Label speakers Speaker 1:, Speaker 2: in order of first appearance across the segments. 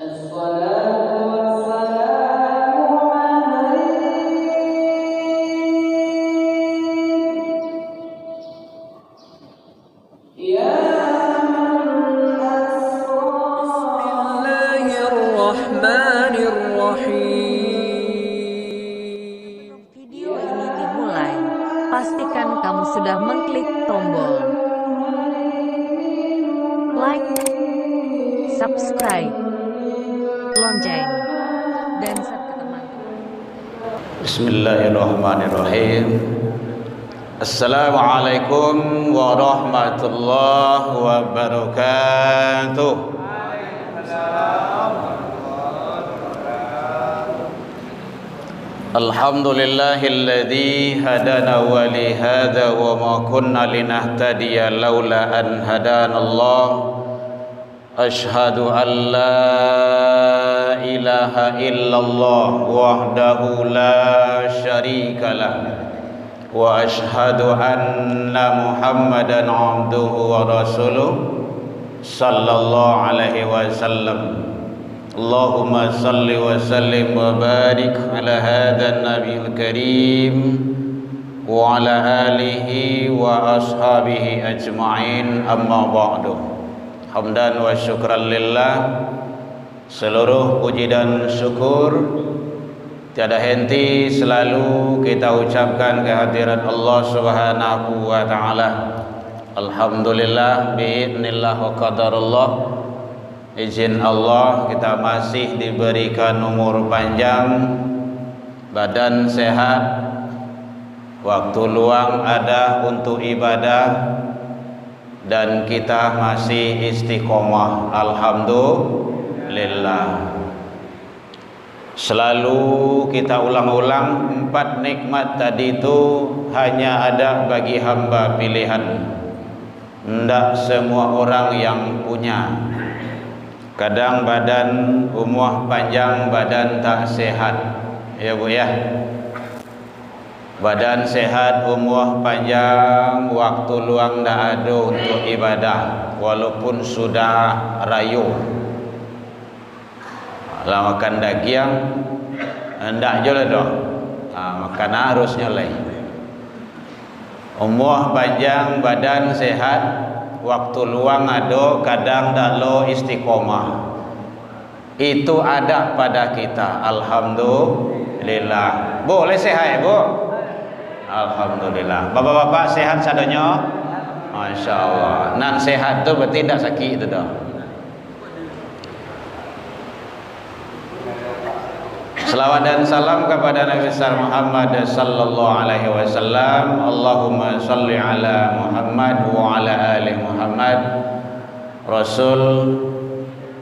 Speaker 1: Video ini dimulai. Pastikan kamu sudah mengklik tombol like, subscribe, lonceng, dan share ke teman-teman.
Speaker 2: Bismillahirrahmanirrahim. Assalamualaikum warahmatullahi wabarakatuh. Alhamdulillahilladzi hadana wa li hadza wa ma kunna linahtadiya laula an hadanallah. Ashhadu an la ilaha illallah wahdahu la syarika lah wa ashhadu anna Muhammadan abduhu wa rasuluh sallallahu alaihi wasallam. Allahumma salli wa sallim wa barik ala hadzal nabiyil karim wa ala alihi wa ashabihi ajma'in, amma ba'du. Hamdan wa syukran lillah. Seluruh puji dan syukur tiada henti selalu kita ucapkan kehadirat Allah Subhanahu wa taala. Alhamdulillah biidznillah wa qadarullah. Izin Allah kita masih diberikan umur panjang, badan sehat, waktu luang ada untuk ibadah, dan kita masih istiqomah. Alhamdulillah. Selalu kita ulang-ulang, 4 nikmat tadi itu hanya ada bagi hamba pilihan. Tidak semua orang yang punya. Kadang badan umur panjang, badan tak sehat, ya bu ya. Badan sehat, umur panjang, waktu luang tak ada untuk ibadah, walaupun sudah rayu. Kalau makan daging, hendak je lah dah. Makan harusnya lah. Umur panjang, badan sehat, waktu luang ada, kadang tak lo istiqomah. Itu ada pada kita. Alhamdulillah. Boleh sehat bu? Alhamdulillah. Bapak-bapak sehat sadanya? Masya Allah. Nan sehat tu berarti tak sakit tu dah. Selawat dan salam kepada Nabi besar Muhammad sallallahu alaihi wasallam. Allahumma salli ala Muhammad wa ala ali Muhammad. Rasul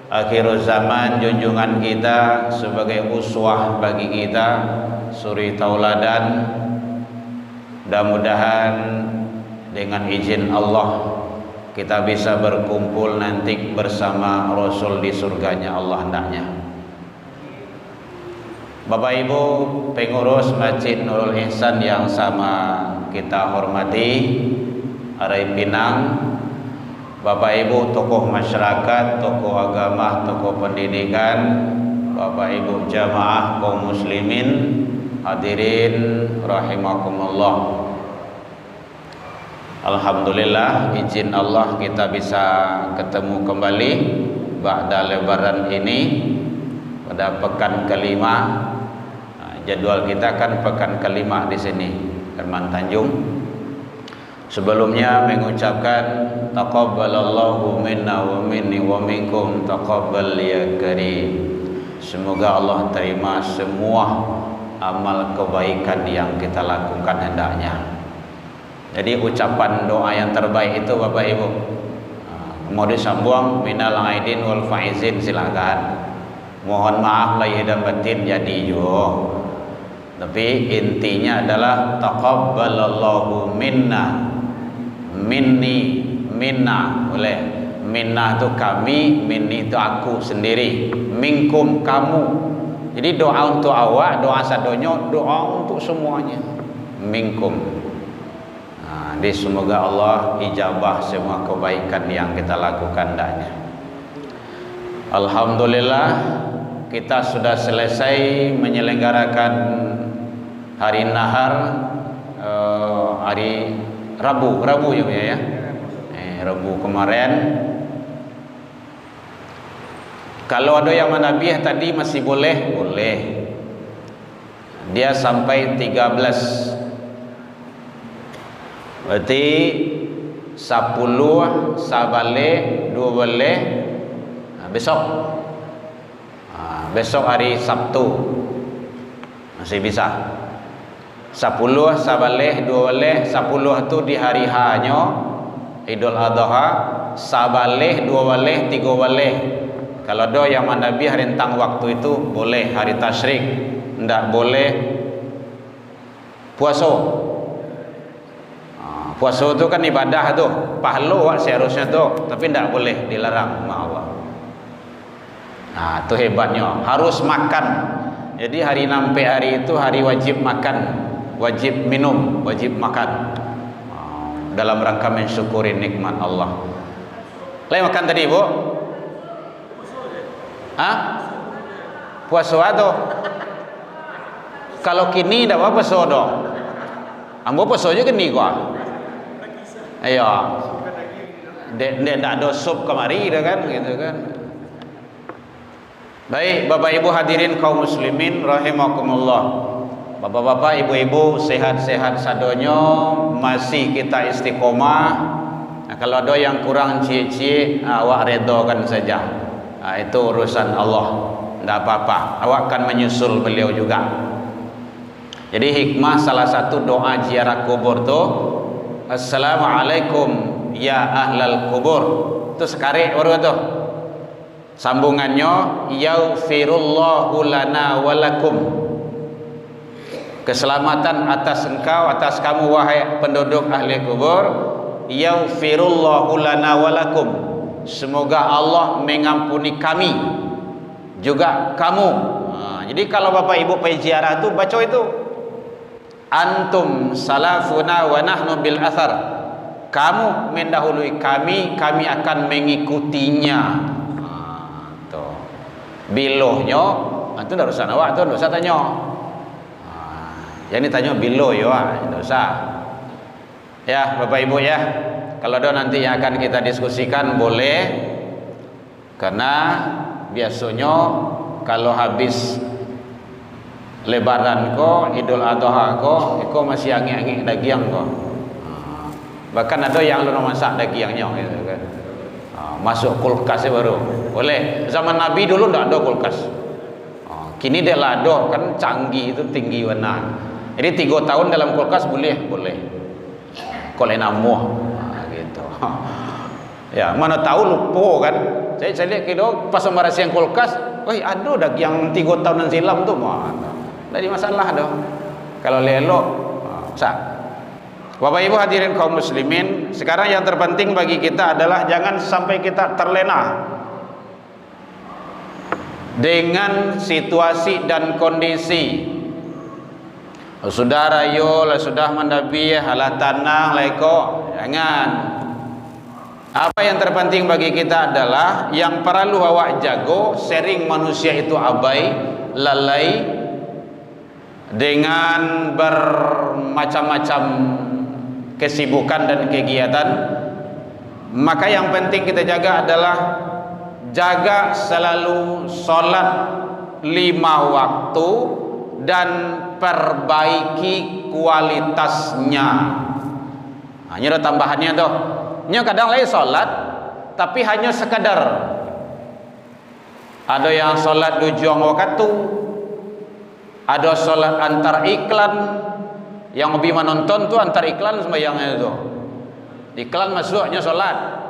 Speaker 2: akhir zaman, junjungan kita sebagai uswah bagi kita, suri tauladan. Mudah-mudahan dengan izin Allah kita bisa berkumpul nanti bersama Rasul di surganya Allah hendaknya. Bapak Ibu pengurus Masjid Nurul Ihsan yang sama kita hormati, Arai Pinang, Bapak Ibu tokoh masyarakat, tokoh agama, tokoh pendidikan, Bapak Ibu jamaah kaum muslimin, hadirin rahimakumullah. Alhamdulillah, izin Allah kita bisa ketemu kembali ba'da lebaran ini pada pekan kelima. Jadwal kita kan pekan kelima di sini, Herman Tanjung. Sebelumnya mengucapkan taqabbalallahu minna wa minni wa minkum taqabbal ya karim. Semoga Allah terima semua amal kebaikan yang kita lakukan hendaknya. Jadi ucapan doa yang terbaik itu Bapak Ibu mau disambung minal aidin wal faizin, silakan. Mohon maaf lahir dan batin jadi jo. Tapi intinya adalah taqabbalallahu minna, minni, minna, boleh. Minna itu kami, minni itu aku sendiri, minkum kamu. Jadi doa untuk awak, doa sadonyo, doa untuk semuanya. Minkum. Jadi semoga Allah ijabah semua kebaikan yang kita lakukan hendaknya. Alhamdulillah kita sudah selesai menyelenggarakan hari nahar hari Rabu ya. Rabu kemarin. Kalau ada yang menabiah tadi masih boleh. Dia sampai 13. Berarti 10 sabale 12 besok. Besok hari Sabtu masih bisa. 10 sabaleh 12 10 tu di hari H-nya Idul Adha, sabaleh 12 13. Kalau ada yang menabiah rentang waktu itu boleh hari tasyrik, ndak boleh puasa. Puasa itu kan ibadah tu, pahala seharusnya tu, tapi ndak boleh, dilarang sama Allah. Nah, itu hebatnya, harus makan. Jadi hari sampai hari itu hari wajib makan, wajib minum, wajib makan. Dalam rangka mensyukuri nikmat Allah. Lain makan tadi, Bu? Puasa tu. Kalau kini dah apa puasa dah? Ambo puasa juga ni gua. Ayo. Dek ndak ada sup kemari dah kan gitu kan. Baik, Bapak Ibu hadirin kaum muslimin rahimakumullah. Bapak-bapak, ibu-ibu sehat-sehat sadonyo, masih kita istiqomah. Nah, kalau ada yang kurang cie-cie, awak redokan saja. Nah, itu urusan Allah. Tidak apa-apa, awak akan menyusul beliau juga. Jadi hikmah salah satu doa ziarah kubur tu, Assalamualaikum ya ahlal kubur. Itu sekali baru tu. Sambungannya, yaghfirullahu lana walakum. Keselamatan atas engkau, atas kamu wahai penduduk ahli kubur. Yaghfirullahu lana walakum. Semoga Allah mengampuni kami juga kamu. Jadi kalau Bapak Ibu pergi ziarah tu baca itu, antum salafuna wa nahnu bil athar. Kamu mendahului kami, kami akan mengikutinya. Bilohnya itu dah urusan awak tu, tak usah tanya. Yang ni tanya biloh yo, tak usah. Ya, Bapak Ibu ya. Kalau ada nanti yang akan kita diskusikan boleh. Karena biasanya kalau habis lebaran ko, Idul Adha ko masih angin-angin daging ko. Bahkan ada yang lu masak dagingnya gitu kan. Masuk kulkas baru boleh. Zaman Nabi dulu tidak ada kulkas. Kini dia lado kan canggih, itu tinggi warna. Jadi 3 tahun dalam kulkas boleh. Kalau namuh gitu. Ya, mana tahu lupa kan. Saya lihat kira pas merasa yang kulkas, ada daging yang 3 tahunan silam tu mana. Jadi masalah dah. Kalau lelok sah. Bapak Ibu hadirin kaum muslimin, sekarang yang terpenting bagi kita adalah jangan sampai kita terlena dengan situasi dan kondisi. Sudah rayo, sudah mendabiah, halah tanah, leko, jangan. Apa yang terpenting bagi kita adalah yang perlu awak jago, sering manusia itu abai, lalai dengan bermacam-macam kesibukan dan kegiatan. Maka yang penting kita jaga adalah jaga selalu solat 5 waktu dan perbaiki kualitasnya. Ini ada tambahannya tuh. Ini kadang lain solat tapi hanya sekadar. Ada yang solat 7 waktu, ada solat antar iklan. Yang lebih menonton tu antar iklan sembahyangnya itu. Iklan masuknya solat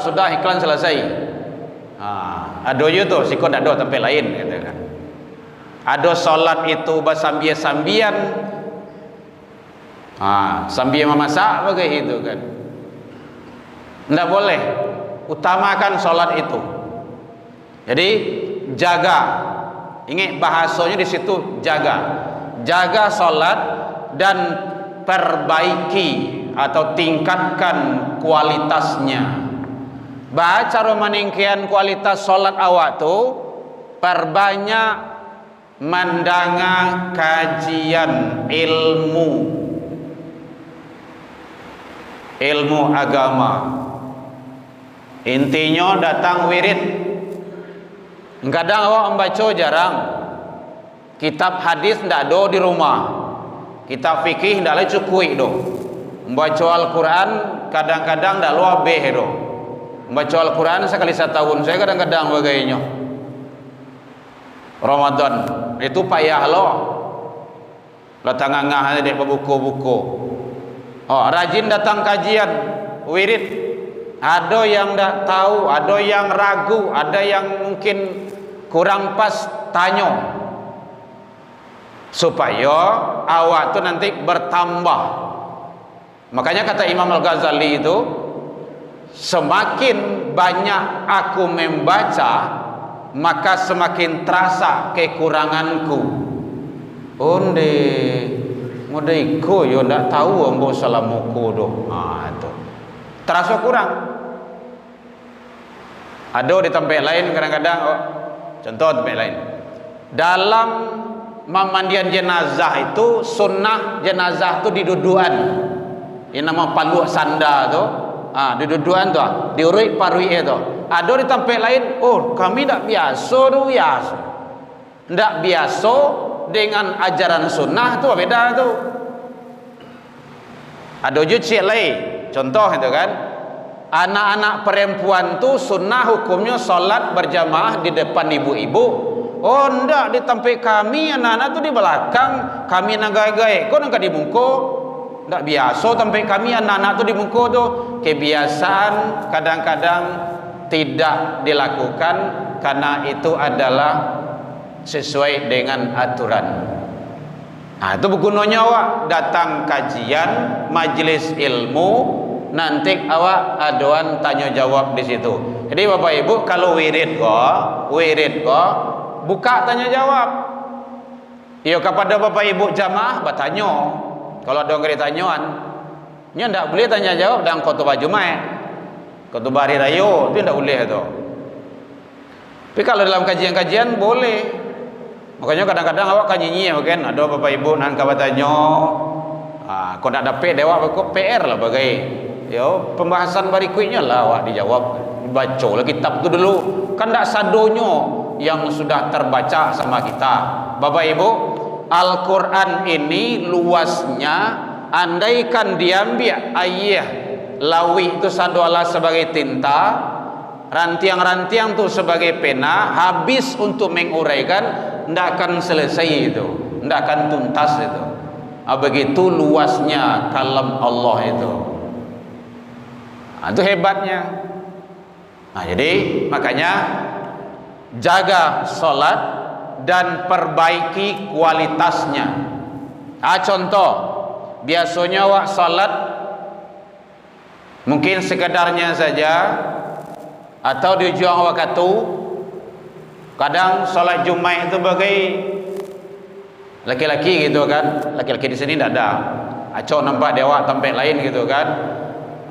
Speaker 2: sudah iklan selesai. Ada je tu sikot ada tempat lain gitu kan. Ada solat itu bersambian-sambian. Sambil memasak begitu kan. Tidak boleh. Utamakan solat itu. Jadi jaga. Ingat bahasanya di situ jaga. Jaga solat dan perbaiki atau tingkatkan kualitasnya. Cara meningkian kualitas solat awak tu, perbanyak mendengar kajian ilmu agama. Intinya datang wirid. Kadang awak membaca jarang. Kitab hadis ndak ada di rumah. Kitab fikih ndak le cukup do. Membaca Al-Quran kadang-kadang ndak lu habis do. Membaca Al-Quran sekali setahun saya kadang-kadang bagainya. Ramadan itu payah lo. Lo tangangah dek buku-buku. Oh, rajin datang kajian wirid. Ada yang tak tahu, ada yang ragu, ada yang mungkin kurang pas tanya. Supaya awak tu nanti bertambah. Makanya kata Imam Al-Ghazali itu, semakin banyak aku membaca, maka semakin terasa kekuranganku. Onde modeko yo ndak tahu ambo salamuku do. Itu terasa kurang. Ada di tempat lain kadang-kadang contoh tempat lain. Dalam memandian jenazah itu sunnah jenazah tu diduduan. Ini nama palu sanda tu. Diduduan tu, diurut parui tu. Ada di tempat lain, oh kami tak biasa tu biasa. Tak biasa dengan ajaran sunnah tu beda tu. Ada juga cik lain. Contoh itu kan, anak-anak perempuan tu sunnah hukumnya solat berjamaah di depan ibu-ibu. Oh ndak, di tempat kami anak-anak tu di belakang, kami nagai-gai. Kau nak di muka? Ndak biasa tempat kami anak-anak tu di muka tu. Kebiasaan kadang-kadang tidak dilakukan karena itu adalah sesuai dengan aturan. Itu bergunanya awak datang kajian majlis ilmu, nanti awak aduan tanya jawab di situ. Jadi Bapak Ibu kalau wirid ko buka tanya jawab. Iyo kepada Bapak Ibu jamaah bertanya. Kalau ada yang tanyaan, nya ndak boleh tanya jawab dalam khutbah Jumat. Khutbah hari raya itu ndak boleh tu. Tapi kalau dalam kajian-kajian boleh. Makanya kadang-kadang awak kan nyanyi kan, ada Bapak Ibu nan ka bertanya. Kau nak dapat dewa kau PR lah bagai. Yo pembahasan berikutnya lah awak dijawab. Baca lah kitab tu dulu. Kan ndak sadonyo yang sudah terbaca sama kita. Bapak Ibu, Al-Quran ini luasnya, andaikan diambil ayah lawi itu sadoala sebagai tinta, rantiang-rantiang itu sebagai pena, habis untuk menguraikan, tidak akan selesai itu, tidak akan tuntas itu. Begitu luasnya kalam Allah itu. Itu hebatnya. Jadi makanya jaga solat dan perbaiki kualitasnya. Contoh, biasanya awak salat mungkin sekedarnya saja atau di ujung waktu. Kadang salat Jumat itu bagai laki-laki gitu kan. Laki-laki di sini tidak ada. Acok nampak dewa tempat lain gitu kan.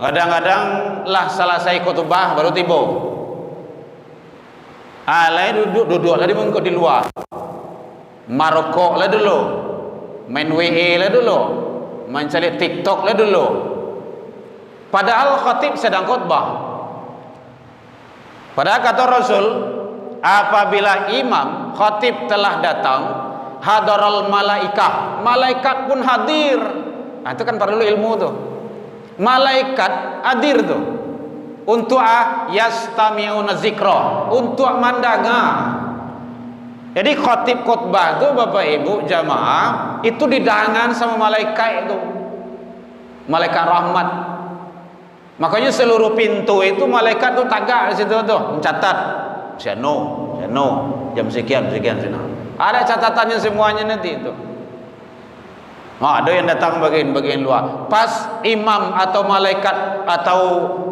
Speaker 2: Kadang-kadang lah selesai khutbah baru tiba. Lain duduk lah di luar. Marokok lah dulu, main WA lah dulu, main cari TikTok lah dulu. Padahal khatib sedang khutbah. Padahal kata Rasul, apabila imam khatib telah datang, hadaral malaikah, malaikat pun hadir. Itu kan perlu ilmu tu. Malaikat hadir tu. Untuk yastami'una zikra, untuk mendengar. Jadi khatib khutbah tu Bapak Ibu jamaah itu didangan sama malaikat itu, malaikat rahmat. Makanya seluruh pintu itu malaikat tu tagak di situ tu mencatat siano jam sekian sana. Ada catatannya semuanya nanti itu. Ada yang datang bagian luar. Pas imam atau malaikat atau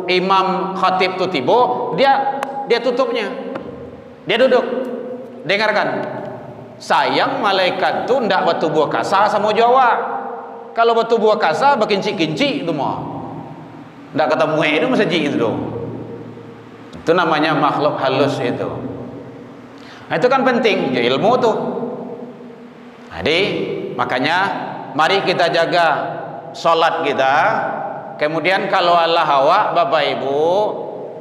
Speaker 2: imam khatib tu tiba, dia tutupnya. Dia duduk. Dengarkan. Sayang malaikat tu ndak bertubuh kasar sama Jawa. Kalau bertubuh kasar berkincik-kincik tu mah. Ndak kata muai itu masa jin itu. Itu namanya makhluk halus itu. Nah, itu kan penting ya, ilmu tuh. Jadi makanya mari kita jaga sholat kita. Kemudian kalau Allah hawa, Bapak Ibu,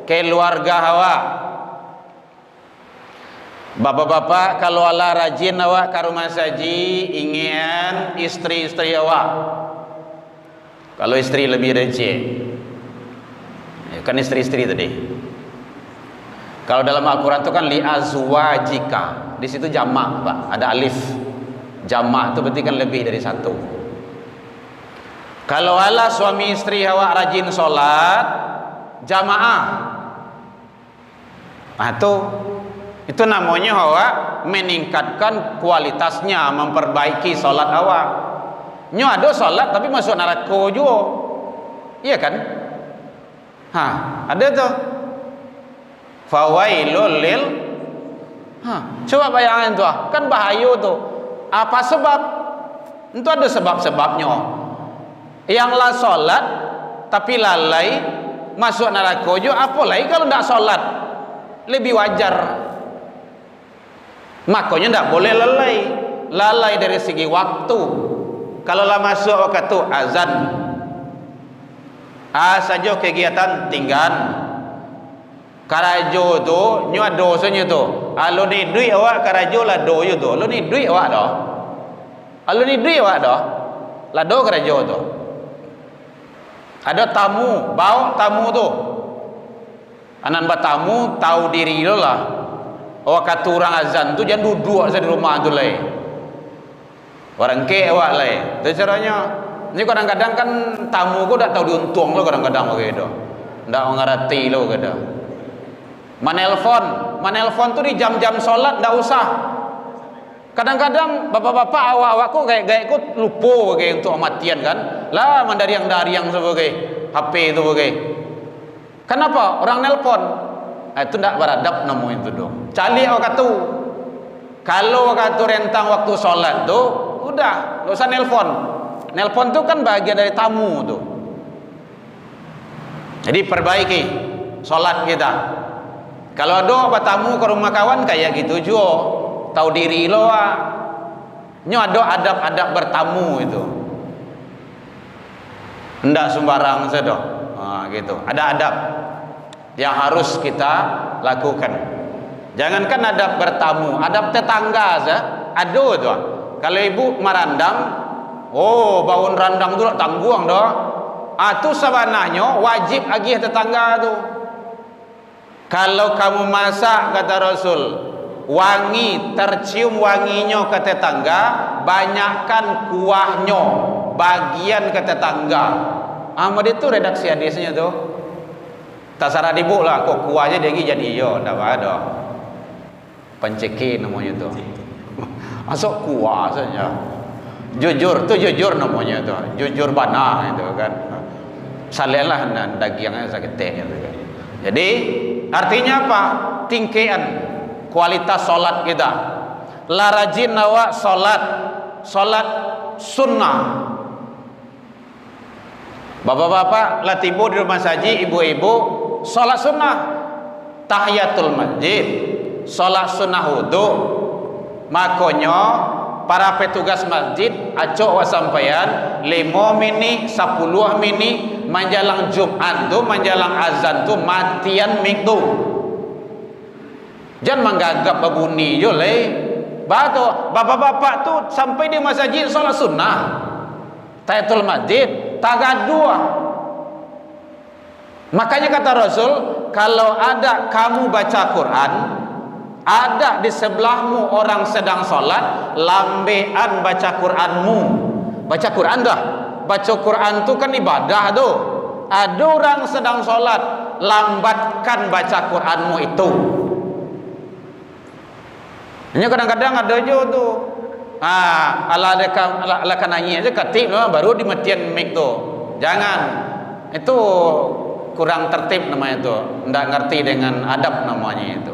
Speaker 2: keluarga hawa. Bapak-bapak kalau Allah rajin awak ke rumah saji, ingin istri-istri awak. Kalau istri lebih rajin, ya, kan istri-istri tadi. Kalau dalam Al-Quran itu kan li azwajika, di situ jamak, Pak, ada alif. Jamak itu berarti kan lebih dari satu. Kalau Allah suami istri awak rajin sholat jamaah, nah itu namanya awak meningkatkan kualitasnya, memperbaiki sholat awak. Nyo ada sholat tapi masuk neraka juga, iya kan? Ada tuh. Fawailul lil. Coba bayangin tuh, kan bahaya tuh. Apa sebab? Itu ada sebab-sebabnya. Yang lah sholat tapi lalai masuk neraka juga. Apa lagi kalau tidak sholat? Lebih wajar. Makanya tidak boleh lalai dari segi waktu. Kalau lah masuk waktu azan, saja kegiatan tinggal karajo tu nyu dosanya tu. Alo ni duit awak karajo lah do yo tu. Alo ni duit awak dah. Alo ni duit awak dah. Lah do karajo tu. Ada tamu, bawa tamu tu. Anan tamu tahu diri lo lah. Awak kata orang azan tu jangan duduk saja di rumah tu lah. Orang ke awak lah. Itu caranya. Ini kadang-kadang kan tamu ku tak tahu diuntung lo kadang-kadang begitu. Ndak mengerti lo kada. Manelpon tu di jam-jam solat ndak usah. Kadang-kadang bapak-bapak awak-awakku kayak ku lupa begitu untuk amatian kan. Lah mandariang-dariang sebagai HP itu begitu. Kenapa? Orang nelpon. Itu ndak beradab namanya itu dong. Cali awak tu. Kalau awak tu rentang waktu solat tu, udah, enggak usah nelpon. Nelpon tu kan bagian dari tamu tu. Jadi perbaiki solat kita. Kalau ada apa tamu ke rumah kawan kayak gitu juga, tahu diri lo. Nyo ada adab-adab bertamu itu. Ndak sembarang saja. Gitu. Ada adab yang harus kita lakukan. Jangankan adab bertamu, adab tetangga saja. Ada tu. Kalau ibu merandang, bangun randang tu tangguang dah. Tu sebenarnya wajib agih tetangga tu. Kalau kamu masak kata Rasul, wangi tercium wanginya ke tetangga, banyakkan kuahnya bagian ke tetangga. Ahmad itu redaksi hadisnya tu. Tak salah dibuk lah, kok kuahnya dia jadi yo, tak ada. Pencekin namanya tu. Masuk kuah saja. Jujur tu jujur namanya tu. Jujur bana itu kan. Salelah dagingnya sakit gitu kan. Jadi artinya apa? Tingkaian kualitas solat kita. La rajin awak solat sunnah. Bapak-bapak lah tiba di rumah saji, ibu-ibu solat sunnah. Tahiyatul masjid, solat sunnah wudu. Makanya para petugas masjid acok wasampaian 5 mini 10 mini menjelang Jumat tu, menjelang azan tu matian mik tu. Jangan menggagap babuni jo le. Batu bapak-bapak tu sampai di masjid salat sunnah. Tahiyatul masjid tagadua. Makanya kata Rasul, kalau ada kamu baca Quran, ada di sebelahmu orang sedang solat, lambean baca Quranmu. Baca Quran dah. Baca Quran tu kan ibadah tu. Ada orang sedang solat, lambatkan baca Quranmu itu. Ini kadang-kadang ada je tu. Ala kananya aja katip baru dimatian mic tu. Jangan. Itu kurang tertib namanya itu. Ndak ngerti dengan adab namanya itu.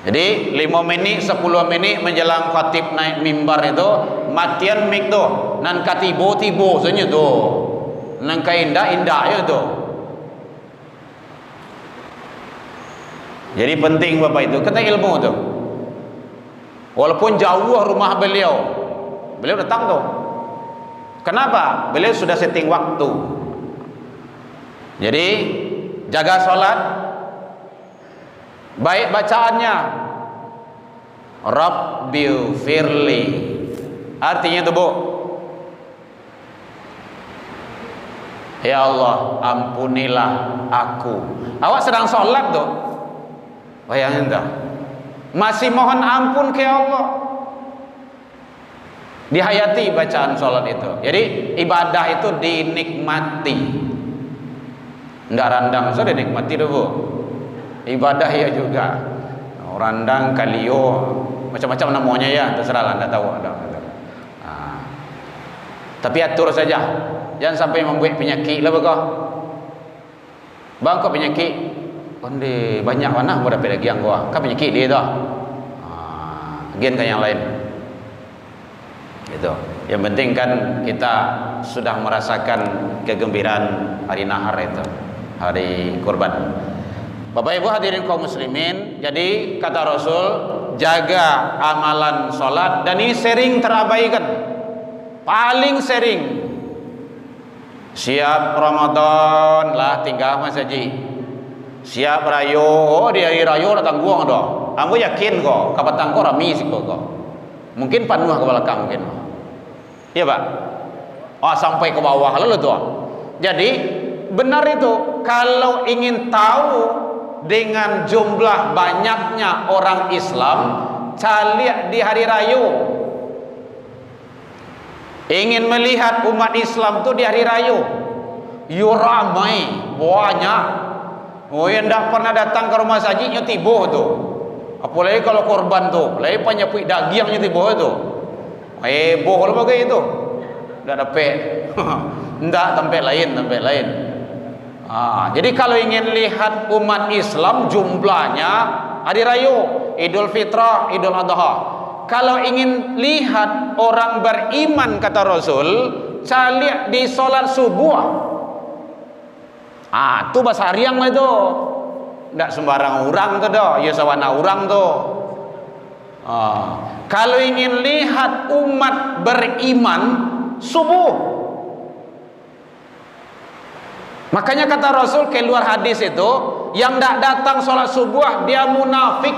Speaker 2: Jadi 5 menit 10 menit menjelang khatib naik mimbar itu matian mic tu. Nan katibo-tibo saja tu. Nan kaindah-indah je tu. Jadi penting Bapak itu kena ilmu tu. Walaupun jauh rumah beliau datang tu. Kenapa? Beliau sudah setting waktu. Jadi jaga solat, baik bacaannya. Rabbi firli. Artinya itu Bu, ya Allah ampunilah aku. Awak sedang solat tu, bayangin tak? Masih mohon ampun ke Allah. Dihayati bacaan solat itu. Jadi ibadah itu dinikmati. Ndak randang saja dinikmati tu Bu. Ibadah ya juga. Randang, kalio, macam-macam namanya ya, terserahlah, anda tahu ada. Tapi atur saja, jangan sampai membuat penyakit lah bekah. Bang kau penyakit, onde banyak mana mau dapat lagi yang gua, kan penyakit dia tu. Gen kan yang lain. Gitu. Yang penting kan kita sudah merasakan kegembiraan hari nahar itu, hari kurban. Bapak Ibu hadirin kaum muslimin, jadi kata Rasul, jaga amalan solat, dan ini sering terabaikan, paling sering. Siap Ramadan lah tinggal Mas Haji, siap rayo, oh di hari rayo datang guang dah. Ambo yakin kok, kapatang kok rami sih kok. Mungkin penuh ke belakang mungkin. Iya Pak. Oh sampai ke bawah lalu tuh. Jadi benar itu, kalau ingin tahu dengan jumlah banyaknya orang Islam, cari di hari raya. Ingin melihat umat Islam tu di hari raya, yo ramai, banyak. Oh yang dah pernah datang ke rumah saji tiba tu. Apalagi kalau korban tu, lagi penyepik daging tiba tu. Boh lah bagai itu. Dah dapat. Ndak tempat lain. Jadi kalau ingin lihat umat Islam jumlahnya hari raya, Idul Fitrah, Idul Adha. Kalau ingin lihat orang beriman kata Rasul, cari di solat subuh. Tu bahasa hariang lah itu. Ndak sembarang orang tu dah, ya sawana orang tu. Kalau ingin lihat umat beriman subuh. Makanya kata Rasul keluar hadis itu, yang tidak datang sholat subuh dia munafik.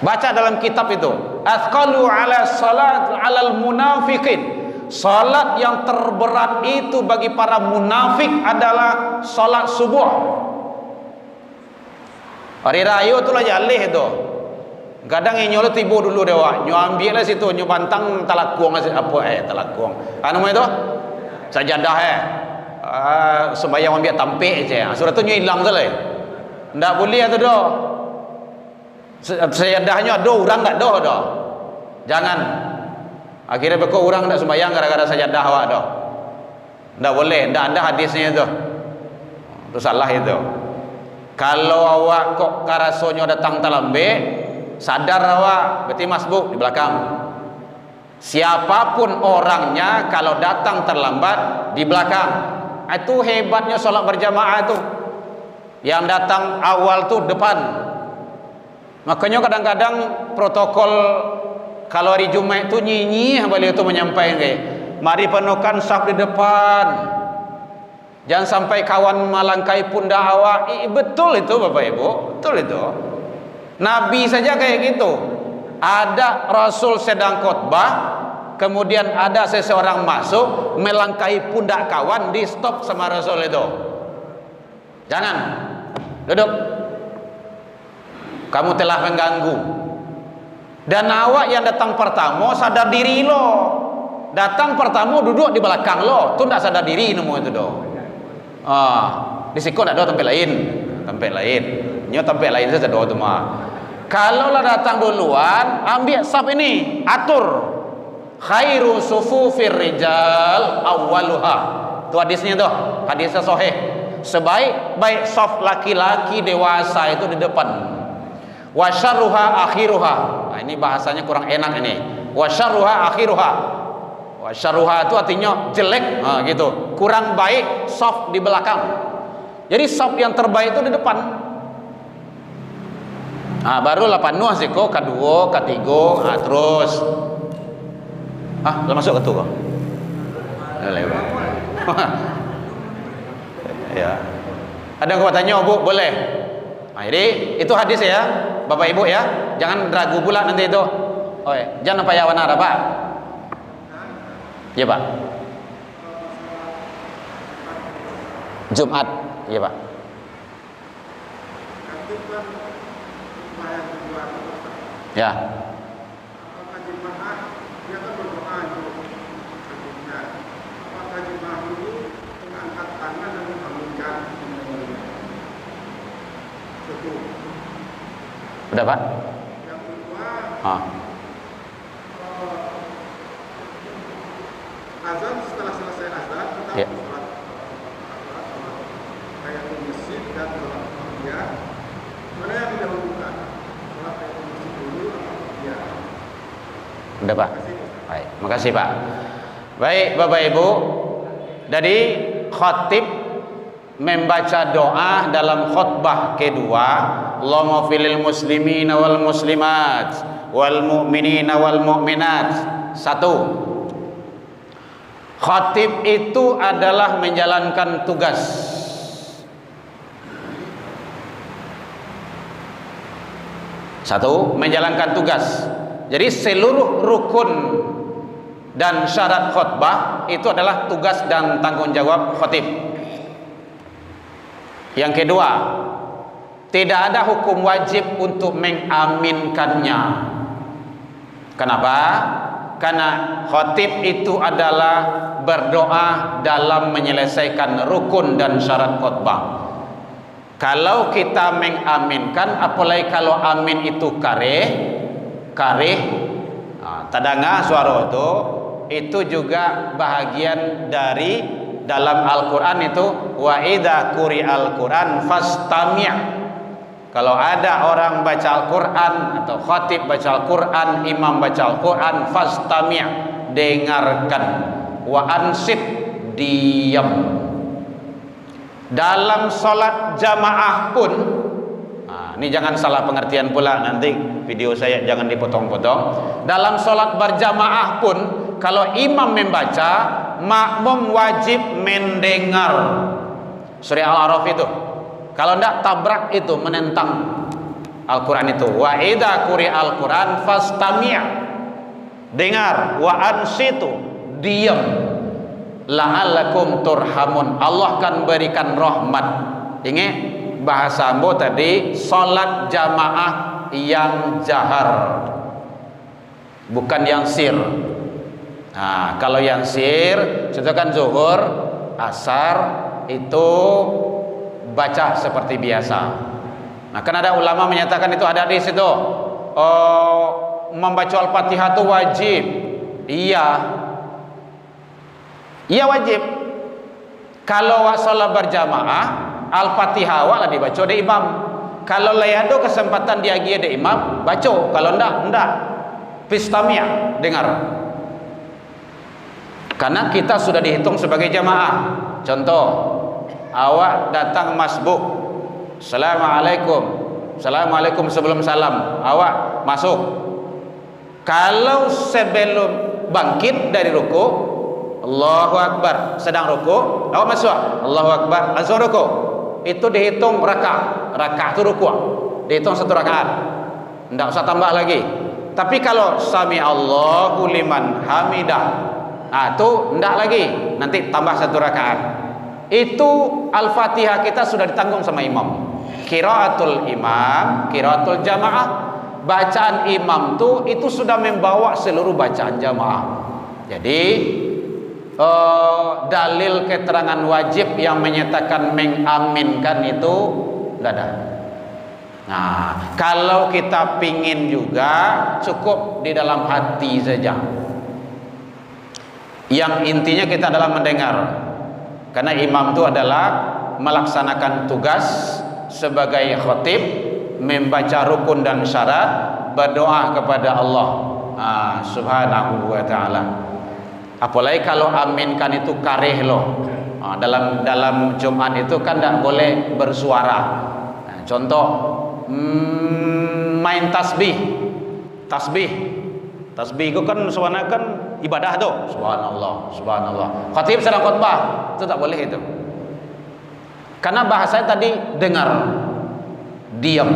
Speaker 2: Baca dalam kitab itu, athqalu ala salat alal munafiqin. Salat yang terberat itu bagi para munafik adalah salat subuh. Hari raya itulah jalih itu. Kadang nyo tiba dulu dewa, nyo ambil lah situ, nyo bantang talakuang talakuang. Anu itu? Sajadah sembahyang ambil tampik je. Surat tu nyo hilang salah. Ndak boleh tu dah. Sajadahnya ada orang tak ada dah. Jangan. Akhirnya bekau orang tak sembahyang gara-gara sajadah awak dah. Ndak boleh, ndak ada hadisnya itu. Itu salah itu. Kalau awak kok karasonya datang terlambe, sadar awak, berarti masbuk di belakang. Siapapun orangnya kalau datang terlambat di belakang. Itu hebatnya sholat berjamaah itu. Yang datang awal tu depan. Makanya kadang-kadang protokol kalau hari Jumat itu nyinyih beliau itu menyampaikan, mari penuhkan saf di depan. Jangan sampai kawan malangkai pundak awak. Betul itu Bapak Ibu, betul itu. Nabi saja kayak gitu. Ada Rasul sedang khotbah, kemudian ada seseorang masuk melangkahi pundak kawan, di stop sama Rasul itu. Jangan, duduk. Kamu telah mengganggu. Dan awak yang datang pertama sadar diri lo. Datang pertama duduk di belakang lo, tu tidak sadar diri nemu itu do. Di sikut ada tempat lain, Nyo tempat lain saja do tu mah. Kalau lah datang duluan, ambil saf ini, atur. Khairu sufufir rijal awwaluha. Itu hadisnya tuh, hadisnya sahih. Sebaik saf laki-laki dewasa itu di depan. Wa syarruha akhiruha. Nah, ini bahasanya kurang enak ini. Wa syarruha akhiruha. Wa syarruha itu artinya jelek, gitu. Kurang baik saf di belakang. Jadi saf yang terbaik itu di depan. Barulah panuh siko kedua, ketiga, terus. Lah masuk ke tu kok. Lewat. Ya. Ada yang kau tanya, Bu? Boleh. Jadi itu hadis ya, Bapak Ibu ya. Jangan ragu pula nanti itu. Oh ya, jangan apa ya wanara, Pak. Ya, Pak. Jumat, ya, Pak. Ya. Udah, Pak?
Speaker 3: Yang kedua, azan setelah selesai azan kita
Speaker 2: Ya.
Speaker 3: sholat tahiyatul masjid dan sholat tahiyyah. Mana yang didahulukan? Sholat tahiyatul masjid dulu atau tahiyyah?
Speaker 2: Udah, Pak? Baik, makasih, Pak. Baik, Bapak Ibu. Jadi khatib membaca doa dalam khutbah kedua, Allahumma filil muslimina wal muslimat wal mu'minina wal mu'minat. Satu, khatib itu adalah menjalankan tugas. Satu, menjalankan tugas. Jadi seluruh rukun dan syarat khutbah itu adalah tugas dan tanggung jawab khatib. Yang kedua, tidak ada hukum wajib untuk mengaminkannya. Kenapa? Karena khatib itu adalah berdoa dalam menyelesaikan rukun dan syarat khutbah. Kalau kita mengaminkan, apalagi kalau amin itu kareh, tadanga suara itu juga bahagian dari dalam Al-Quran itu wa idza quri'al Quran fastami'. Kalau ada orang baca Al-Quran atau khatib baca Al-Quran, imam baca Al-Quran, fastami', dengarkan, wa ansit, diam. Dalam salat jamaah pun, ini jangan salah pengertian pula, nanti video saya jangan dipotong-potong. Dalam salat berjamaah pun, kalau imam membaca, makmum wajib mendengar. Surah Al-A'raf itu. Kalau tidak, tabrak itu, menentang Al-Quran itu. Wa idza quri'al Quran fastami', dengar, wa ansitu, diam. La'allakum turhamun, Allah akan berikan rahmat. Ingat bahasa ambo tadi, salat jamaah yang jahar, bukan yang sir. Kalau yang sir, contohkan zuhur, asar, itu baca seperti biasa. Kan ada ulama menyatakan itu ada di situ. Membaca Al-Fatihah itu wajib. Iya wajib. Kalau salat berjamaah, Al-Fatihah wala dibaca oleh imam. Kalau layado kesempatan dia dia ada imam, baca. Kalau enggak. Pistamia, dengar. Karena kita sudah dihitung sebagai jamaah. Contoh, awak datang masbuk, Assalamualaikum sebelum salam, awak masuk. Kalau sebelum bangkit dari ruku, Allahu Akbar, sedang ruku, awak masuk, Allahu Akbar, langsung ruku. Itu dihitung rakaat. Rakaat itu ruku, dihitung satu rakaat, tidak usah tambah lagi. Tapi kalau sami Allahu liman hamidah, itu tidak lagi, nanti tambah satu rakaat. Itu Al-Fatihah kita sudah ditanggung sama imam. Qiraatul imam, qiraatul jamaah, bacaan imam itu sudah membawa seluruh bacaan jamaah. Jadi dalil keterangan wajib yang menyatakan mengaminkan itu tidak ada. Kalau kita pingin juga, cukup di dalam hati saja. Yang intinya kita adalah mendengar. Karena imam itu adalah melaksanakan tugas sebagai khatib, membaca rukun dan syarat, berdoa kepada Allah Subhanahu wa ta'ala. Apalagi kalau aminkan itu kareh loh. Dalam Jumat itu kan tidak boleh bersuara. Contoh main tasbih. Tasbih itu kan suara kan ibadah tuh. Subhanallah, subhanallah. Khatib sedang khutbah, itu tak boleh itu. Karena bahasanya tadi dengar, diam.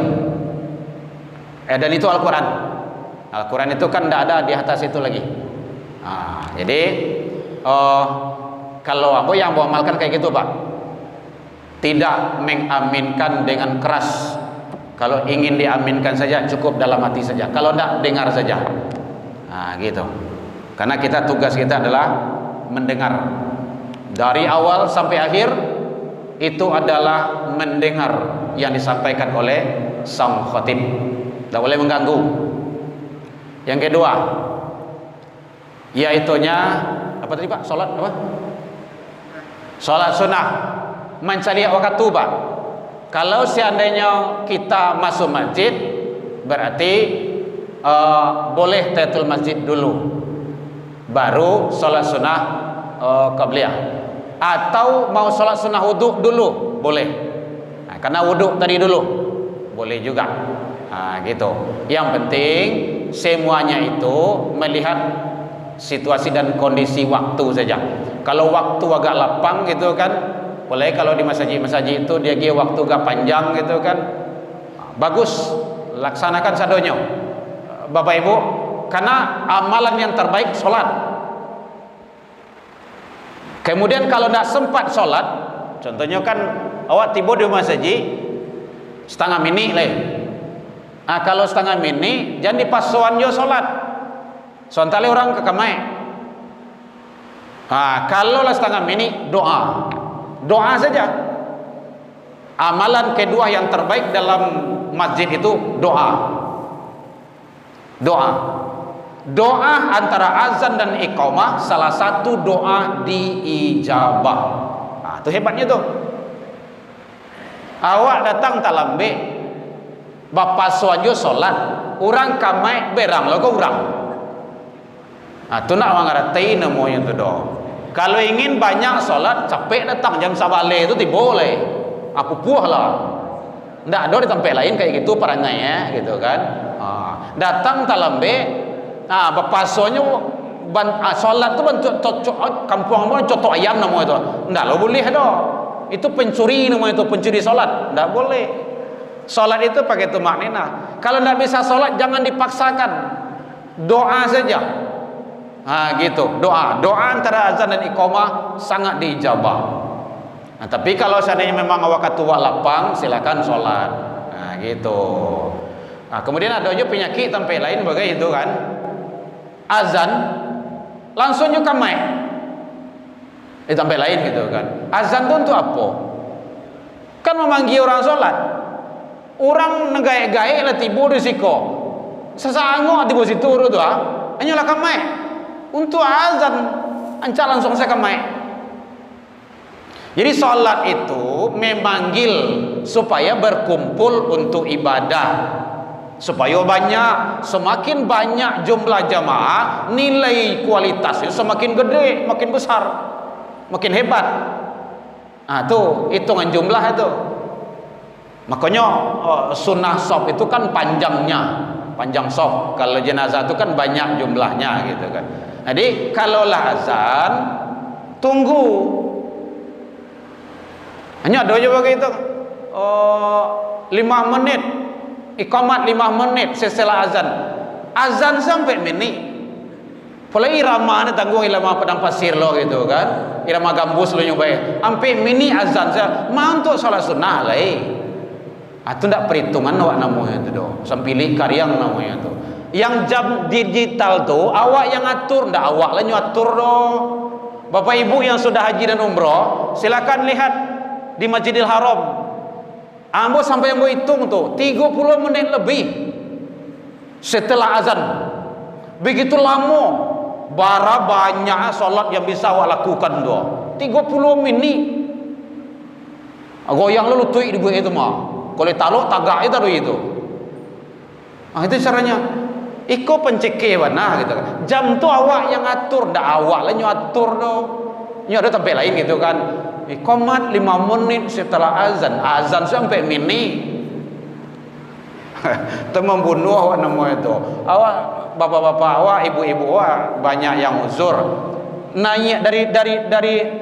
Speaker 2: Dan itu Al-Quran. Al-Quran itu kan tidak ada di atas itu lagi. Jadi kalau apa yang mau amalkan kayak gitu Pak, tidak mengaminkan dengan keras. Kalau ingin diaminkan saja cukup dalam hati saja. Kalau tidak dengar saja. Gitu. Karena tugas kita adalah mendengar dari awal sampai akhir. Itu adalah mendengar yang disampaikan oleh sang khatib. Tidak boleh mengganggu. Yang kedua, yaitunya apa tadi Pak? Salat apa? Salat sunnah mencari waktu Pak. Kalau seandainya kita masuk masjid, berarti boleh tahiyatul masjid dulu, baru salat sunnah qabliyah. Atau mau salat sunnah wudhu dulu, boleh. Karena wudhu tadi dulu, boleh juga. Gitu. Yang penting semuanya itu melihat situasi dan kondisi waktu saja. Kalau waktu agak lapang gitu kan, boleh. Kalau di masjid-masjid itu dia waktu agak panjang gitu kan, bagus, laksanakan sadonyo Bapak Ibu. Karena amalan yang terbaik sholat. Kemudian kalau tidak sempat sholat, contohnya kan awak tiba di masjid setengah mini leh. Kalau setengah mini jangan di pasuan jo sholat. Sontale orang ke kamai. Kalau lah setengah mini doa saja. Amalan kedua yang terbaik dalam masjid itu doa. Doa antara azan dan iqamah salah satu doa diijabah. Itu hebatnya tuh. Awak datang talambe, bapak suaju solat, orang kamai berang lo orang. Itu nak mengerti namanya itu doa. Kalau ingin banyak solat, capek datang jam sabale itu tidak boleh. Aku puah lah. Tidak ada di tempat lain kayak gitu paranya gitu kan. Datang talambe. Bapak soalnya solat tu kampung apa contoh ayam nama itu. Ndak lo boleh dah. Itu pencuri nama itu, pencuri solat. Ndak boleh. Solat itu pakai tu maknanya. Kalau ndak bisa solat jangan dipaksakan. Doa saja. Gitu. Doa antara azan dan iqamah sangat diijabah. Tapi kalau seandainya memang waktu tua lapang, silakan solat. Gitu. Kemudian ada juga penyakit tempat lain bagai itu kan. Azan langsung juga kamai di tempat lain gitu kan. Azan itu untuk apa? Kan memanggil orang sholat. Orang negaya-gaya lah tiba di siko. Sesango tiba situ tu hanyalah kamai. Untuk azan anca langsung saya kamai. Jadi sholat itu memanggil supaya berkumpul untuk ibadah. Supaya banyak, semakin banyak jumlah jamaah, nilai kualitasnya semakin gede, makin besar, makin hebat. Tuh hitungan jumlah itu. Makanya sunnah shaf itu kan panjang shaf. Kalau jenazah itu kan banyak jumlahnya gitu kan. Jadi kalaulah azan, tunggu. Hanya ada aja begitu. 5 menit. Iqamat 5 menit setelah azan. Azan sampai mini. Pula irama ni tanggung irama padang pasir lo gitu kan. Irama gambus lo nyoba. Sampai mini azan saya. Mau untuk salat sunnah lah. Itu ndak perhitungan awak namanya itu doh. Sampilih karyang namanya tu. Yang jam digital tu awak yang atur, ndak awak lah nyatur doh. Bapak Ibu yang sudah haji dan umrah, silakan lihat di Masjidil Haram. Ambo sampai ambo hitung tuh 30 menit lebih setelah azan. Begitu lama, bara banyak solat yang bisa awak lakukan doa. 30 menit. Goyang lu lutui di gue itu mah. Kalau taluk tagak itu. Itu caranya. Iko penceke mana gitu kan. Jam tu awak yang atur, dak awak lah nyatur doh. Nyo ada tempat lain gitu kan. Iqamat 5 menit setelah azan. Azan sampai mini. Itu membunuh awak namanya itu. Awak bapak-bapak awak, ibu-ibu awak banyak yang uzur. Naik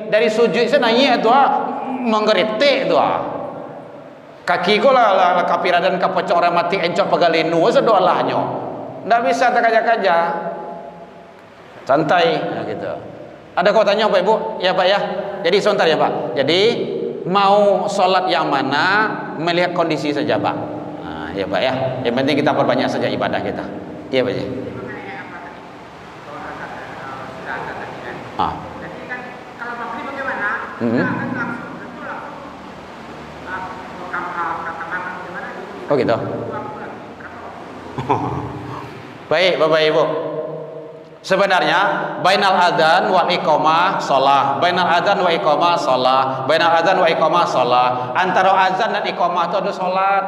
Speaker 2: dari sujud saya naik itu menggeritik itu kaki ko lah kapira dan kapocong ramati encok pegalinu sedoalahnya. Ndak bisa terkaja-kaja. Santai gitu. Ada kau tanya Pak Ibu? Ya Pak ya. Jadi sebentar ya Pak. Jadi mau sholat yang mana melihat kondisi saja Pak. Nah, ya Pak ya. Yang penting kita perbanyak saja ibadah kita. Iya Pak ya.
Speaker 3: Jadi kan kalau maghrib bagaimana? Kan langsung gimana?
Speaker 2: Oh gitu. Baik Bapak Ibu. Sebenarnya bainal adzan wal iqamah shalah, bainal adzan wa iqamah shalah, bainal adzan wa iqamah shalah. Antara azan dan iqamah itu ada salat.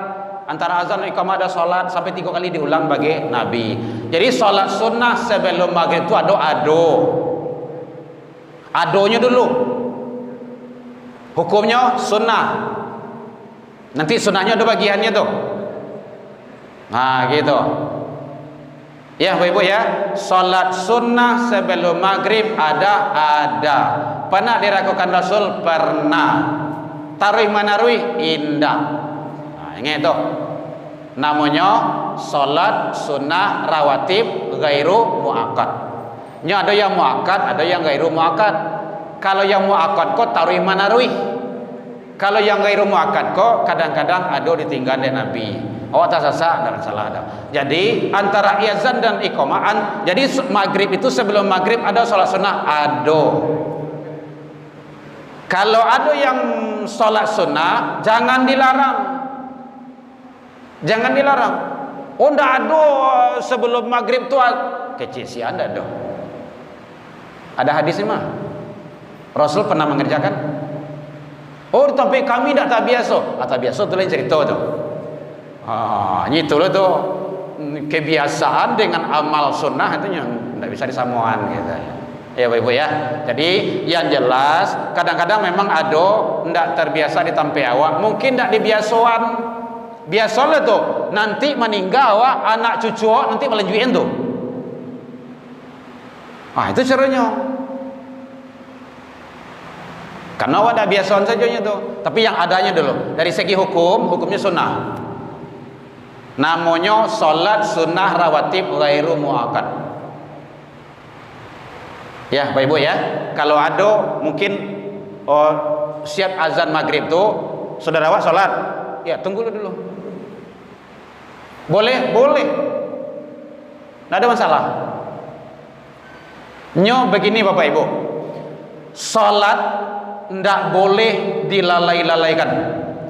Speaker 2: Antara azan dan iqamah ada salat sampai 3 kali diulang bagi Nabi. Jadi salat sunnah sebelum maghrib itu ado. Adonya dulu. Hukumnya sunnah. Nanti sunnahnya ada bagiannya tuh. Nah, gitu. Ya, Bapak Ibu ya. Salat sunnah sebelum maghrib ada. Pernah dilakukan Rasul? Pernah. Tarawih manaruih? Indah. Nah, ingat itu. Namanya salat sunnah rawatib ghairu muakkad. Nya ada yang muakkad, ada yang ghairu muakkad. Kalau yang muakkad kok tarawih manaruih. Kalau yang ghairu muakkad kok kadang-kadang ada ditinggal oleh Nabi. Awak tak sasak dan salah ada. Jadi antara azan dan iqamah, jadi maghrib itu sebelum maghrib ada salat sunnah ado. Kalau ada yang salat sunnah jangan dilarang. Jangan dilarang. Oh ndak ada sebelum maghrib tu kecil si anda dah. Ada hadisnya mah. Rasul pernah mengerjakan. Oh tapi kami tak biasa. Tak biasa tu lain cerita tu. Itulah tu kebiasaan dengan amal sunnah itu yang tidak bisa disamuan gitu. Ya Bapak Ibu ya. Jadi yang jelas kadang-kadang memang ada tidak terbiasa ditampai awak, mungkin tidak dibiasuan. Biasalah tu nanti meninggal awak, anak cucu awak nanti melanjutin tu. Itu caranya. Karena awak dah biasaan saja tu. Tapi yang adanya dulu. Dari segi hukum, hukumnya sunnah. Namanya salat sunnah rawatib ghairu muakkad. Ya, Bapak Ibu ya. Kalau ada mungkin siap azan maghrib tu, saudara awak salat. Ya, tunggu dulu. Boleh? Boleh. Tidak ada masalah. Nyo begini Bapak Ibu. Salat tidak boleh dilalai-lalaikan.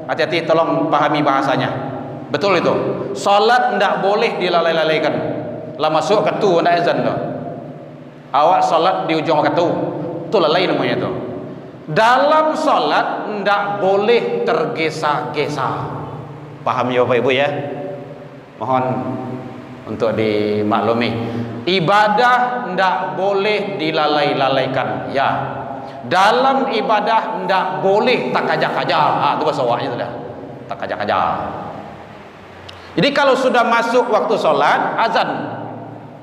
Speaker 2: Hati-hati tolong pahami bahasanya. Betul itu. Salat tidak boleh dilalai-lalaikan. Lah masuk ketu ndak azan dah. Awak salat di ujung ketu. Itu lalai namanya itu. Dalam salat tidak boleh tergesa-gesa. Paham ya Bapak Ibu ya? Mohon untuk dimaklumi. Ibadah tidak boleh dilalai-lalaikan. Ya. Dalam ibadah tidak boleh tak kajak-kajak. Itu bahasa awaknya sudah. Tak kajak-kajak. Jadi kalau sudah masuk waktu sholat, azan.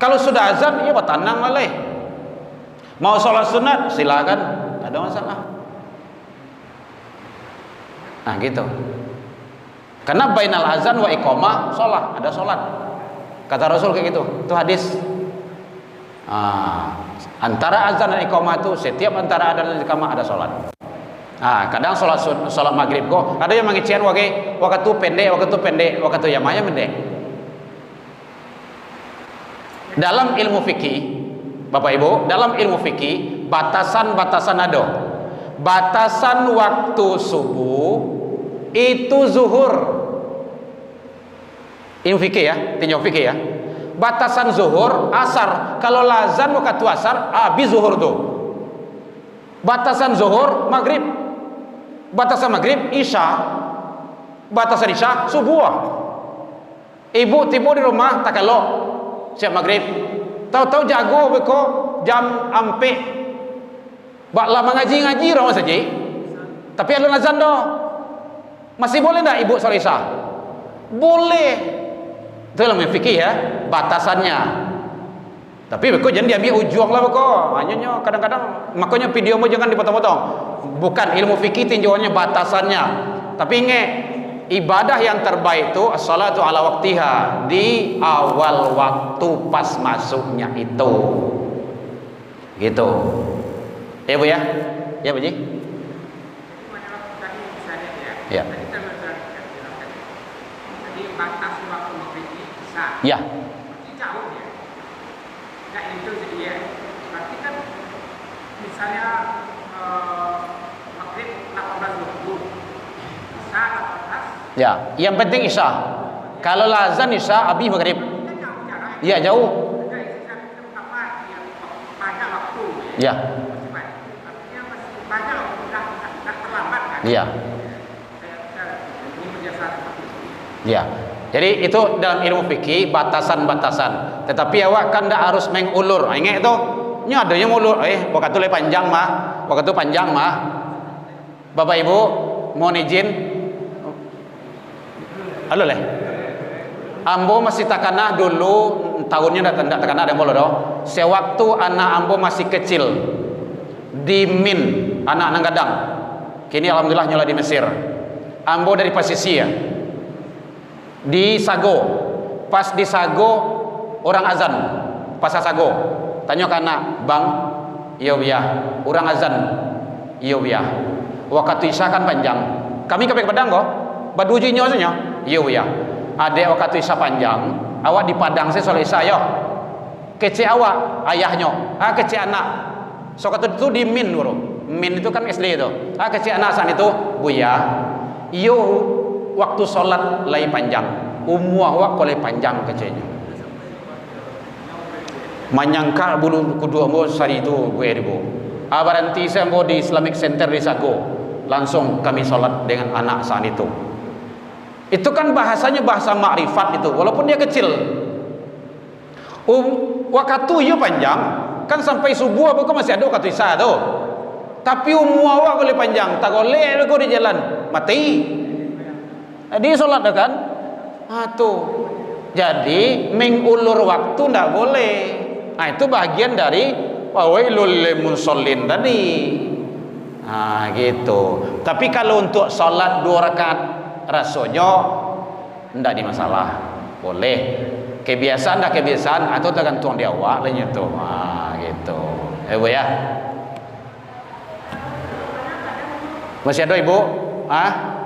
Speaker 2: Kalau sudah azan, ya bertanang lalai. Mau sholat sunat, silakan, tak ada masalah. Nah gitu. Karena bainal azan wa iqamah sholat, ada sholat. Kata Rasul kayak gitu. Itu hadis. Antara azan dan iqamah itu setiap antara azan dan iqamah ada sholat. Kadang sholat maghrib kok ada yang mengician waktu pendek, waktu yang maya pendek. Dalam ilmu fikih, Bapak Ibu, dalam ilmu fikih batasan-batasan ada. Batasan waktu subuh itu zuhur. Ilmu fikih ya, tinjau fikih ya. Batasan zuhur asar. Kalau lazan waktu asar habis zuhur tuh. Batasan zuhur maghrib. Batasan maghrib isya. Batasan isya subuh. Ibu tiba di rumah tak kelok siap maghrib. Tahu-tahu jago beko jam ampe. Bak lama ngaji orang saja. Tapi alun azan doh. Masih boleh enggak ibu sholat isya? Boleh. Itu dalam fikih ya, batasannya. Tapi beko jangan diambil ujung lah beko. Hanya kadang-kadang makanya video mu jangan dipotong-potong. Bukan ilmu fikih tinjauannya batasannya. Tapi ingat, ibadah yang terbaik itu as-salatu ala waktiha, di awal waktu pas masuknya itu. Gitu. Ya Bu ya? Ya Bu Ji? Ya.
Speaker 3: Jadi batas waktu maghrib bisa.
Speaker 2: Ya.
Speaker 3: Berarti jauh ya. Nggak itu jadi ya. Berarti kan misalnya maghrib 18.20 bisa 18.
Speaker 2: Ya, yang penting isya. Kalau azan isya, habis maghrib.
Speaker 3: Kan jauh jarak.
Speaker 2: Iya, jauh.
Speaker 3: Jadi isya itu apa? Ya, banyak waktu.
Speaker 2: Ya.
Speaker 3: Masih banyak. Artinya masih banyak waktu. Nggak terlambat kan?
Speaker 2: Iya.
Speaker 3: Ini menjadi seperti itu.
Speaker 2: Ya. Jadi itu dalam ilmu fikih batasan-batasan. Tetapi awak kan tidak harus mengulur. Ingat itu. Ini ada yang ulur. Waktu itu panjang mah. Waktu itu panjang mah. Bapak Ibu mohon izin. Halo leh. Ambo masih takana dulu tahunnya tidak takana ada mulu doh. Sewaktu anak ambo masih kecil di Min, anak Gadang. Kini alhamdulillah nyola di Mesir. Ambo dari Pasisia. Di Sago. Pas di Sago orang azan. Pas Sago. Tanya ke anak, "Bang, iya ya, orang azan." Iya ya. Waktu isya kan panjang. Kami ke Padang kok. Baduji nyosnya. Iya ya. Adek waktu isya panjang, awak di Padang saya soal isya yo. Kece awak ayahnya, kece anak. So kata itu di Min dulu. Min itu kan SD itu. Kece anak saat itu, Buya. Iyo waktu sholat lagi panjang. Umur awak kolai panjang kecenya. Menyangka bulu kedua mo sari itu gue ribu. Berhenti saya mau di Islamic Center di Sago. Langsung kami sholat dengan anak saat itu. Itu kan bahasanya bahasa makrifat itu, walaupun dia kecil. Waktu iya panjang, kan sampai subuh aku masih ada waktu isya tuh. Tapi umur awak boleh panjang, tak boleh aku di jalan, mati. Dia sholat kan? Tuh. Jadi mengulur waktu tidak boleh. Itu bagian dari wailul lil musallin tadi. Gitu. Tapi kalau untuk sholat 2 rakaat rasanya tidak di masalah, boleh. Kebiasaan dah kebiasaan atau tergantung di awak lainnya tuh. Gitu. Bu ya. Masih ada ibu?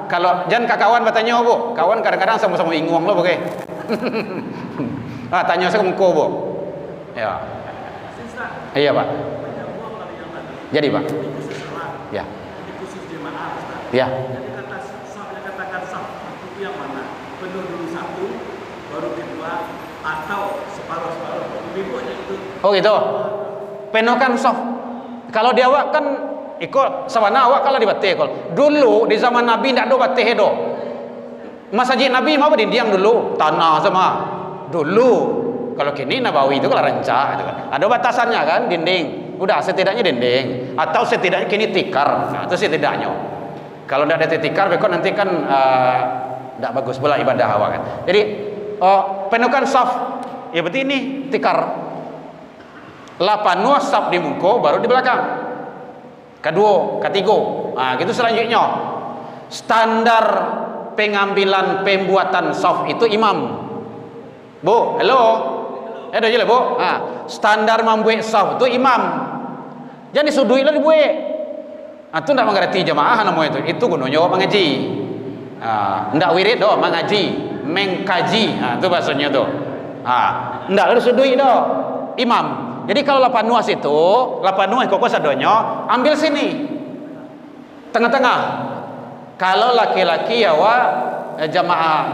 Speaker 2: Kalau jangan ke kawan bertanya bu. Kawan kadang-kadang sama-sama ingung loh oke. Tanya saya muka bu. Ya. Iya pak. Jadi pak. Ya. Ya.
Speaker 3: Yang mana penuh dulu satu baru kedua atau separuh lebih banyak itu.
Speaker 2: Oh gitu. Penuh kan soft. Kalau di awak kan ikut sawana awak kalau di bateh kol. Dulu di zaman Nabi ndak ada bateh do. Masjid Nabi mau dinding dulu tanah sama. Dulu kalau kini Nabawi itu kalau renca itu kan. Ada batasannya kan dinding. Udah setidaknya dinding atau setidaknya kini tikar. Itu setidaknya. Kalau ndak ada tikar bekon nanti kan tidak bagus pula ibadah awak kan. Jadi penuhkan saf. Ya berarti ini tikar. Lapanua saf di muka baru di belakang. Kedua, ketiga. Gitu selanjutnya. Standar pengambilan pembuatan saf itu imam. Bu, halo. Ada je lah bu. Standar membuat saf itu imam. Jangan disudui lah dibuat. Itu tidak mengerti jamaah namanya itu. Itu gunanya mengaji. Ndak wirid doh mengaji, mengkaji. Itu bahasanya tuh. Ndak harus duit doh. Imam. Jadi kalau 8 nuas itu, 8 nuas koko sadonyo, ambil sini. Tengah-tengah. Kalau laki-laki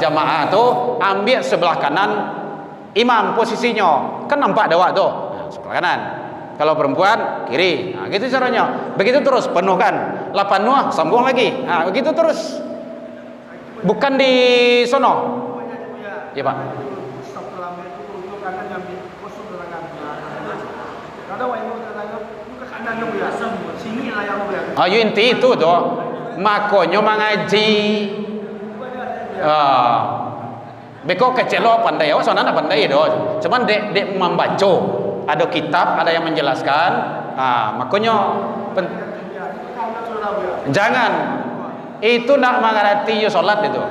Speaker 2: jamaah tuh ambil sebelah kanan imam posisinya. Kan nampak ada tuh. Sebelah kanan. Kalau perempuan kiri. Gitu caranya. Begitu terus penuhkan. 8 nuas sambung lagi. Begitu terus. Bukan di sono. Ya pak.
Speaker 3: Stop lama itu untuk kanan ngambil kosong ke kanan. Kadang waktu itu katanya buka kanan dong ya. Sini lah yang boleh.
Speaker 2: Inti itu tuh makonyo mengaji. Beko kecelo pandai, soalnya pandai do. Cuman dek membaca, ada kitab, ada yang menjelaskan. Makanya jangan itu nak mengerti yo salat itu.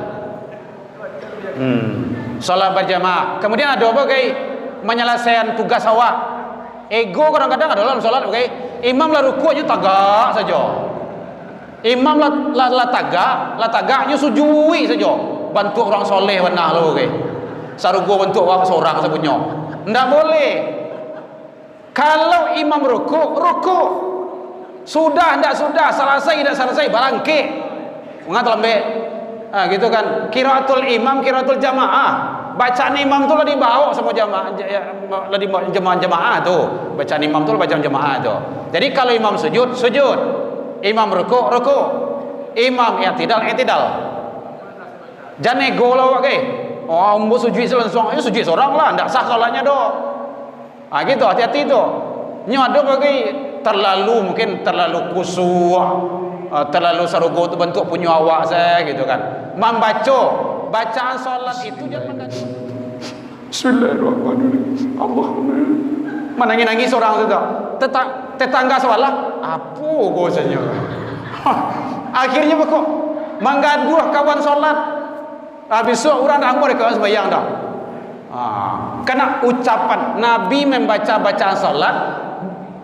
Speaker 2: Salat berjamaah. Kemudian ada apa kayak menyelesaikan tugas awak. Ego kadang-kadang adalah salat oke. Imam lah ruku aja tagak saja. Imam lah tagaknya sujui saja. Bantu orang soleh benar lo oke. Sarugo bantu orang seorang sepunya. Ndak boleh. Kalau imam ruku. Sudah ndak sudah, selesai ndak selesai barangke. Mengat lambe. Gitu kan. Qiraatul imam, qiraatul jamaah. Bacaan imam tu lah dibawa sama jamaah, lah di jamaah tu. Bacaan imam tu lah bacaan jamaah tu. Jadi kalau imam sujud, imam ruku. Imam i'tidal. Jangan ego lah wak ke. Oh, ambo sujud langsung, sujud seorang lah, ndak sah solatnya do. Gitu, hati-hati tu. Nyo ada bagi mungkin terlalu khusyuk, terlalu sarugo tu bentuk punya awak saya gitu kan. Membaca bacaan solat itu jangan mengganti. Bismillahirrahmanirrahim. Allahumma. Menangis orang itu. Tetangga sebelah, apa gosanya? Akhirnya kok mengganggu kawan solat. Habis itu orang dah ambil kawan sembahyang dah. Kena ucapan Nabi membaca bacaan solat,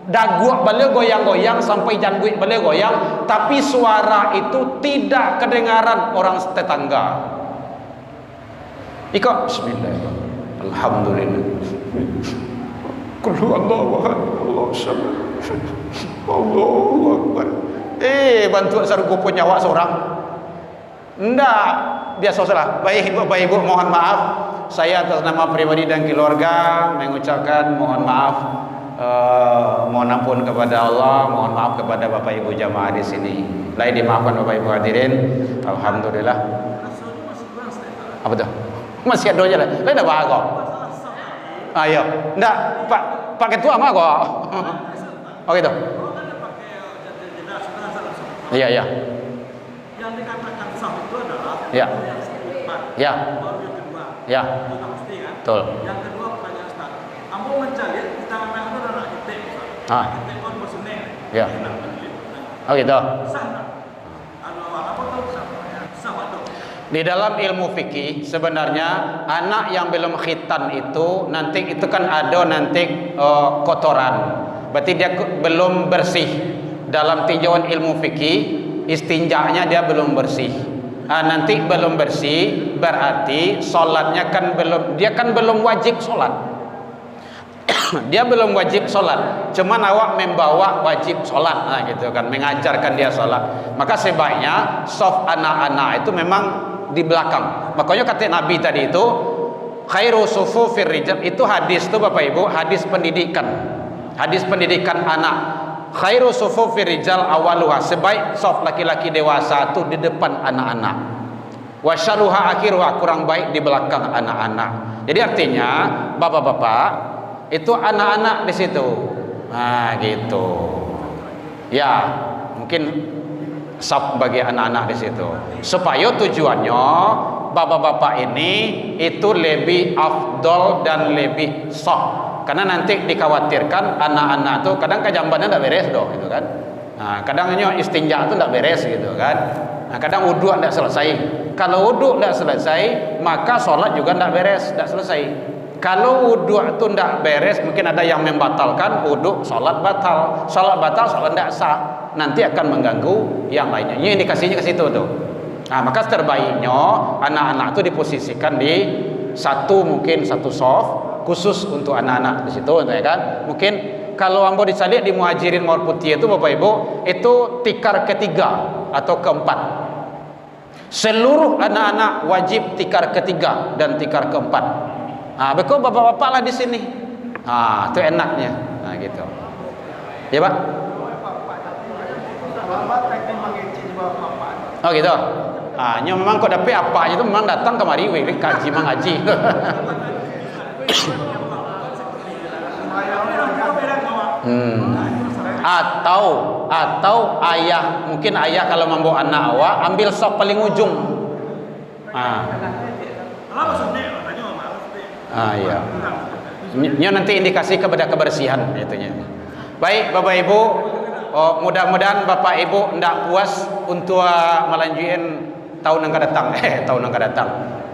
Speaker 2: daguak balik goyang-goyang sampai jangguik balik goyang, tapi suara itu tidak kedengaran orang tetangga. Ikut Bismillahirrahmanirrahim. Alhamdulillah. Qul huwallahu ahad, Allahu samad. Allahu akbar. Bantu sarugo punya awak seorang. Ndak, biasa salah. Baik ibu mohon maaf. Saya atas nama pribadi dan keluarga mengucapkan mohon maaf. Mohon ampun kepada Allah, mohon maaf kepada Bapak Ibu jamaah di sini. Lain dimaafkan Bapak Ibu hadirin. Alhamdulillah. Apa tuh? Masih ada aja lah. Lain dah bahas kok. Ayo, ndak Pak Ketua mah kok. Oh gitu. Iya.
Speaker 3: Yang dikatakan sah itu adalah
Speaker 2: ya. Ya.
Speaker 3: baru yang kedua.
Speaker 2: Ya.
Speaker 3: Itu tak mesti kan?
Speaker 2: Betul.
Speaker 3: Yang kedua pertanyaan Ustaz. Ambo mencari di tangan itu adalah kitab Ustaz. Kitab on bersunnah.
Speaker 2: Ya. Oh gitu.
Speaker 3: Sah tak? Apa tahu sah? Sah atau?
Speaker 2: Di dalam ilmu fikih sebenarnya anak yang belum khitan itu nanti itu kan ada nanti kotoran. Berarti dia belum bersih. Dalam tinjauan ilmu fikih istinjanya dia belum bersih. Nanti belum bersih berarti solatnya kan belum wajib solat. Dia belum wajib solat, cuman awak membawa wajib solat, gitu kan, mengajarkan dia solat. Maka sebaiknya soft anak-anak itu memang di belakang. Makanya kata Nabi tadi itu khairu sufufir rijal, itu hadis itu Bapak Ibu, hadis pendidikan anak. Khairu sufufir rijal awaluha, sebaik soft laki-laki dewasa itu di depan anak-anak. Wa syarruha akhiruha, kurang baik di belakang anak-anak. Jadi artinya bapak-bapak itu anak-anak di situ. Gitu. Ya, mungkin sab bagi anak-anak di situ. Supaya tujuannya bapak-bapak ini itu lebih afdol dan lebih sah. Karena nanti dikhawatirkan anak-anak tuh kadang kejambannya tidak beres doh, gitu kan. Kadangnya istinja itu tidak beres gitu kan. Kadang wudhu tidak selesai. Kalau wudhu tidak selesai, maka sholat juga tidak beres, tidak selesai. Kalau wudhu itu tidak beres, mungkin ada yang membatalkan wudhu, sholat batal, sholat tidak sah. Nanti akan mengganggu yang lainnya. Ini indikasinya ke situ tuh. Maka terbaiknya anak-anak itu diposisikan di mungkin satu soft khusus untuk anak-anak di situ, ya kan? Mungkin kalau ambo dicari di Muhajirin Mawar Putih itu Bapak Ibu, itu tikar ketiga atau keempat. Seluruh anak-anak wajib tikar ketiga dan tikar keempat. Betul bapak-bapak lah di sini. Itu enaknya. Gitu. Ya Pak? Oh gitu. Memang kok dapet apanya itu memang datang kemari kaji mengaji. Atau atau ayah, mungkin ayah kalau membawa anak awak ambil sok paling ujung. Iya. Ini nanti indikasi kepada kebersihan itunya. Baik Bapak Ibu, mudah-mudahan Bapak Ibu ndak puas untuk melanjutin tahun yang akan datang. Tahun yang akan datang.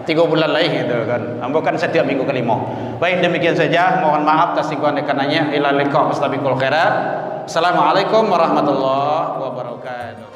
Speaker 2: 3 bulan lagi gitu kan. Ambo kan setiap minggu kelima. Baik, demikian saja. Mohon maaf atas tingkatan rekanannya. Ila liqa wastabiqul khairat. Assalamualaikum warahmatullahi wabarakatuh.